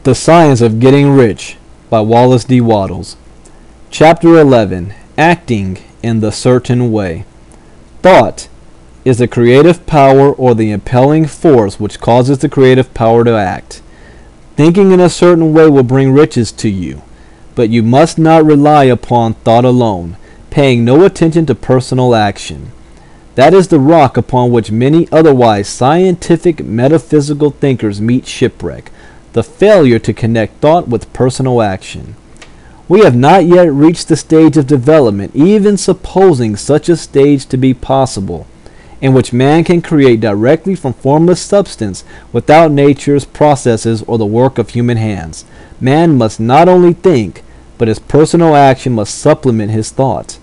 The Science of Getting Rich by Wallace D. Wattles. Chapter 11. Acting in the Certain Way. Thought is the creative power or the impelling force which causes the creative power to act. Thinking in a certain way will bring riches to you, but you must not rely upon thought alone, paying no attention to personal action. That is the rock upon which many otherwise scientific metaphysical thinkers meet shipwreck, the failure to connect thought with personal action. We have not yet reached the stage of development, even supposing such a stage to be possible, in which man can create directly from formless substance without nature's processes or the work of human hands. Man must not only think, but his personal action must supplement his thought.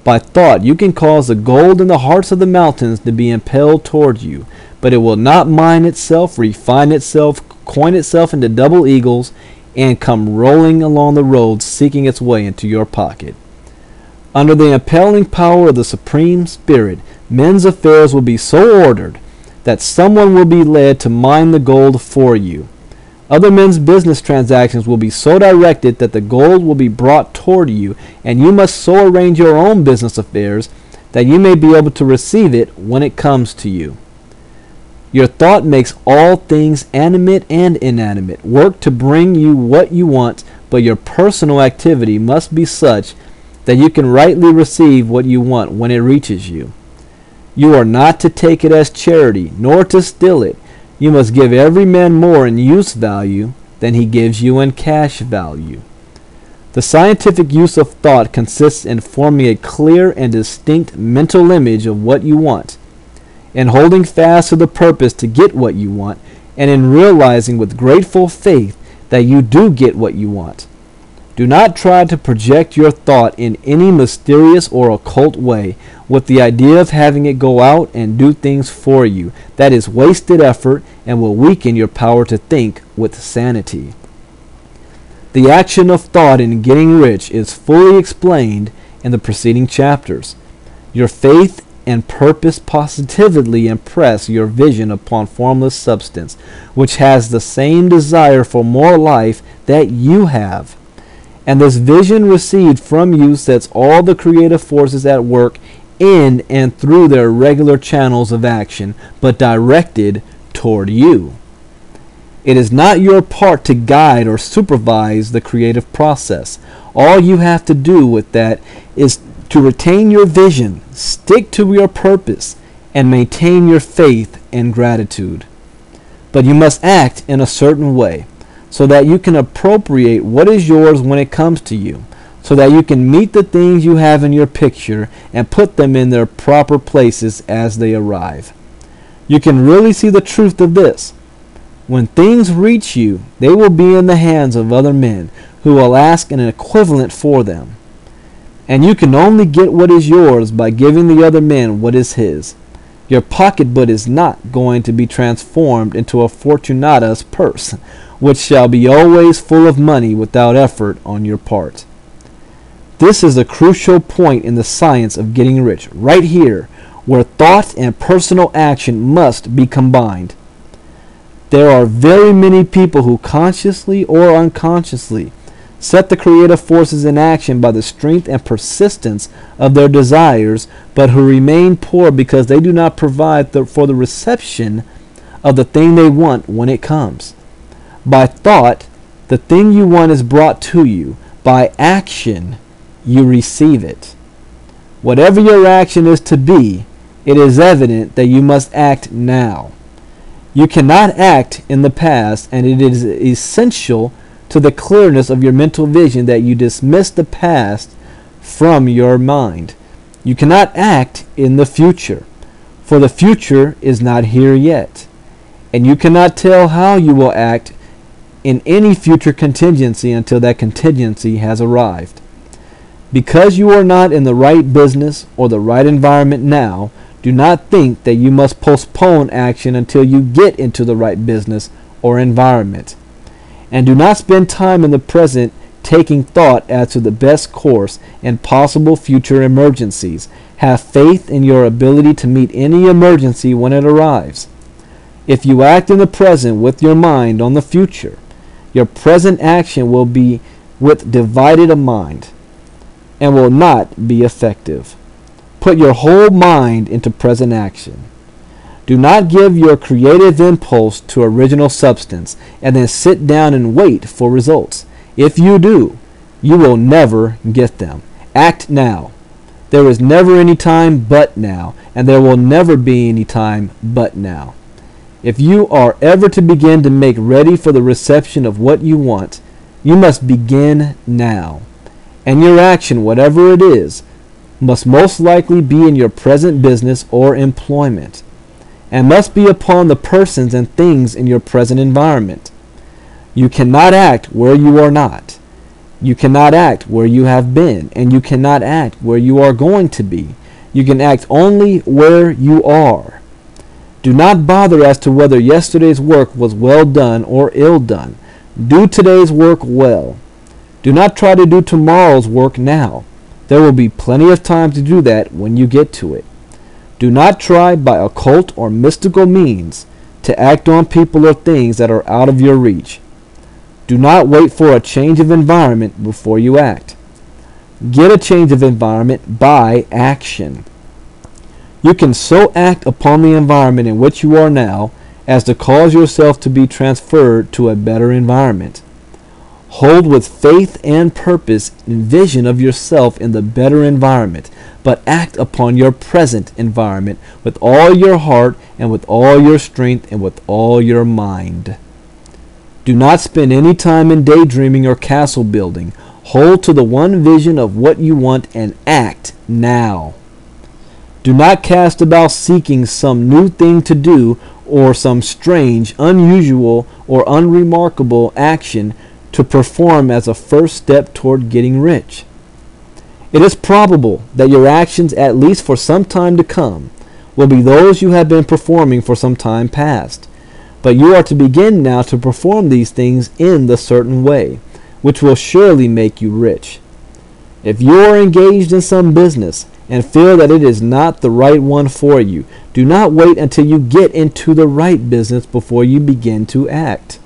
By thought you can cause the gold in the hearts of the mountains to be impelled toward you, but it will not mine itself, refine itself, coin itself into double eagles, and come rolling along the road seeking its way into your pocket. Under the impelling power of the Supreme Spirit, men's affairs will be so ordered that someone will be led to mine the gold for you. Other men's business transactions will be so directed that the gold will be brought toward you, and you must so arrange your own business affairs that you may be able to receive it when it comes to you. Your thought makes all things animate and inanimate work to bring you what you want, but your personal activity must be such that you can rightly receive what you want when it reaches you. You are not to take it as charity, nor to steal it. You must give every man more in use value than he gives you in cash value. The scientific use of thought consists in forming a clear and distinct mental image of what you want, in holding fast to the purpose to get what you want, and in realizing with grateful faith that you do get what you want. Do not try to project your thought in any mysterious or occult way with the idea of having it go out and do things for you. That is wasted effort and will weaken your power to think with sanity. The action of thought in getting rich is fully explained in the preceding chapters. Your faith and purpose positively impress your vision upon formless substance, which has the same desire for more life that you have. And this vision received from you sets all the creative forces at work in and through their regular channels of action, but directed toward you. It is not your part to guide or supervise the creative process. All you have to do with that is to retain your vision, stick to your purpose, and maintain your faith and gratitude. But you must act in a certain way, so that you can appropriate what is yours when it comes to you, so that you can meet the things you have in your picture and put them in their proper places as they arrive. You can really see the truth of this. When things reach you, they will be in the hands of other men who will ask an equivalent for them. And you can only get what is yours by giving the other men what is his. Your pocketbook is not going to be transformed into a Fortunata's purse, which shall be always full of money without effort on your part. This is a crucial point in the science of getting rich, right here, where thought and personal action must be combined. There are very many people who consciously or unconsciously set the creative forces in action by the strength and persistence of their desires, but who remain poor because they do not provide for the reception of the thing they want when it comes. By thought, the thing you want is brought to you. By action, you receive it. Whatever your action is to be, it is evident that you must act now. You cannot act in the past, and it is essential to the clearness of your mental vision that you dismiss the past from your mind. You cannot act in the future, for the future is not here yet, and you cannot tell how you will act in any future contingency until that contingency has arrived. Because you are not in the right business or the right environment now, do not think that you must postpone action until you get into the right business or environment. And do not spend time in the present taking thought as to the best course in possible future emergencies. Have faith in your ability to meet any emergency when it arrives. If you act in the present with your mind on the future, Your present action will be with divided a mind and will not be effective. Put your whole mind into present action. Do not give your creative impulse to original substance and then sit down and wait for results. If you do, you will never get them. Act now. There is never any time but now, and there will never be any time but now. If you are ever to begin to make ready for the reception of what you want, you must begin now. And your action, whatever it is, must most likely be in your present business or employment, and must be upon the persons and things in your present environment. You cannot act where you are not. You cannot act where you have been, and you cannot act where you are going to be. You can act only where you are. Do not bother as to whether yesterday's work was well done or ill done. Do today's work well. Do not try to do tomorrow's work now. There will be plenty of time to do that when you get to it. Do not try by occult or mystical means to act on people or things that are out of your reach. Do not wait for a change of environment before you act. Get a change of environment by action. You can so act upon the environment in which you are now as to cause yourself to be transferred to a better environment. Hold with faith and purpose and vision of yourself in the better environment, but act upon your present environment with all your heart and with all your strength and with all your mind. Do not spend any time in daydreaming or castle building. Hold to the one vision of what you want and act now. Do not cast about seeking some new thing to do or some strange, unusual, or unremarkable action to perform as a first step toward getting rich. It is probable that your actions, at least for some time to come, will be those you have been performing for some time past. But you are to begin now to perform these things in the certain way, which will surely make you rich. If you are engaged in some business and feel that it is not the right one for you, do not wait until you get into the right business before you begin to act.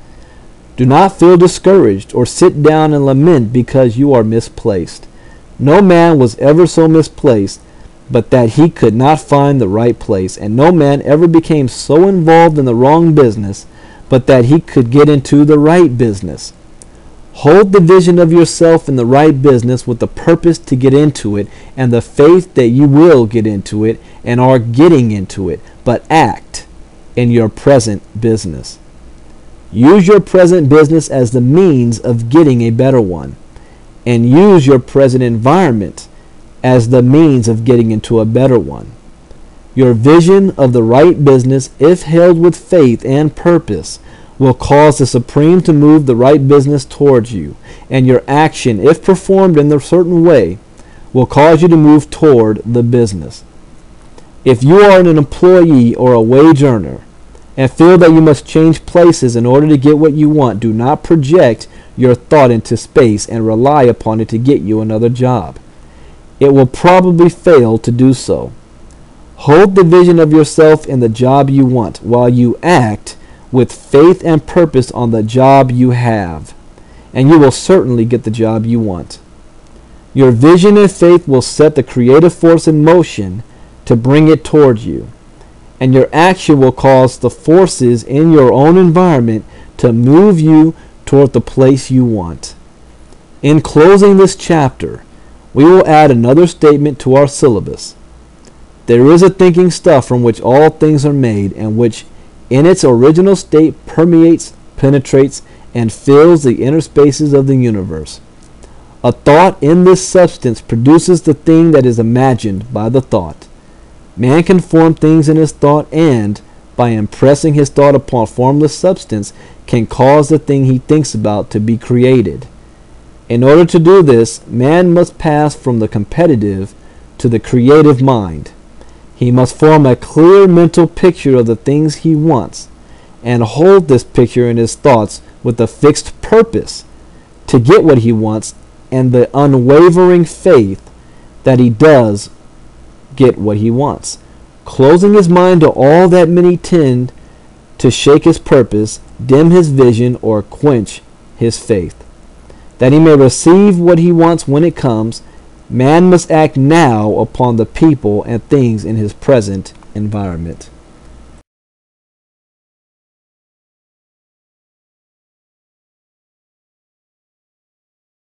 Do not feel discouraged or sit down and lament because you are misplaced. No man was ever so misplaced but that he could not find the right place, and no man ever became so involved in the wrong business but that he could get into the right business. Hold the vision of yourself in the right business with the purpose to get into it and the faith that you will get into it and are getting into it, but act in your present business. Use your present business as the means of getting a better one, and use your present environment as the means of getting into a better one. Your vision of the right business, if held with faith and purpose, will cause the Supreme to move the right business towards you, and your action, if performed in a certain way, will cause you to move toward the business. If you are an employee or a wage earner and feel that you must change places in order to get what you want, do not project your thought into space and rely upon it to get you another job. It will probably fail to do so. Hold the vision of yourself in the job you want while you act with faith and purpose on the job you have, and you will certainly get the job you want. Your vision and faith will set the creative force in motion to bring it towards you, and your action will cause the forces in your own environment to move you toward the place you want. In closing this chapter, we will add another statement to our syllabus. There is a thinking stuff from which all things are made, and which in its original state permeates, penetrates, and fills the inner spaces of the universe. A thought in this substance produces the thing that is imagined by the thought. Man can form things in his thought and, by impressing his thought upon formless substance, can cause the thing he thinks about to be created. In order to do this, man must pass from the competitive to the creative mind. He must form a clear mental picture of the things he wants, and hold this picture in his thoughts with a fixed purpose to get what he wants, and the unwavering faith that he does get what he wants. Closing his mind to all that many tend to shake his purpose, dim his vision, or quench his faith. That he may receive what he wants when it comes, man must act now upon the people and things in his present environment.